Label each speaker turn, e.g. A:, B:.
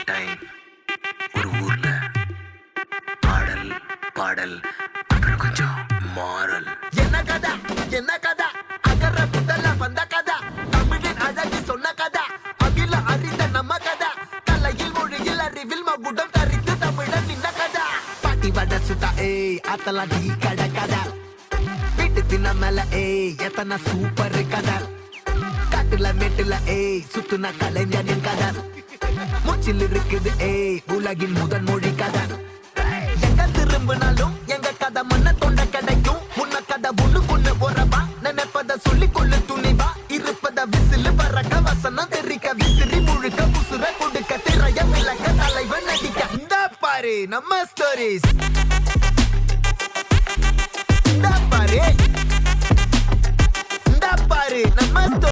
A: Time ஒரு ஊர்ல பாடல் பாடல் அப்புறம் கொஞ்சம் மாறல்.
B: என்ன கதை அகர முதல்ல வந்த கதை, தமிழின் அழகு சொன்ன கதை, அகில அறிந்த நம்ம கதை, கலையில் மொழியில் அறிவில் மகுடம் தரித்து தமிழன் நின்ன கதை. பாட்டி வட சுட்டா அத்தலாம் டீ கடை கதை, வீட்டு தின்ன மேல எத்தனை சூப்பர் கதை, காட்டுல மேட்டுல சுத்துன கலைஞனின் கதை, மூச்சில் இருக்குது உலகின் முதன் மொழி கதை. எங்க திரும்பினாலும் எங்க கதை மண்ண தொண்ட கிடைக்கும், உன்ன கதை ஒண்ணுக்குன்னு உறவா, நினைப்பத சொல்லி கொள்ளு துணிவா, இருப்பத விசிலு பறக்க வசனம் தெரிக்க விசிறி முழுக்க புசுர கொடுக்க திரைய விளக்க தலைவன் நடிக்க. இந்த பாரு நம்ம ஸ்டோரிஸ், இந்த பாரு நம்ம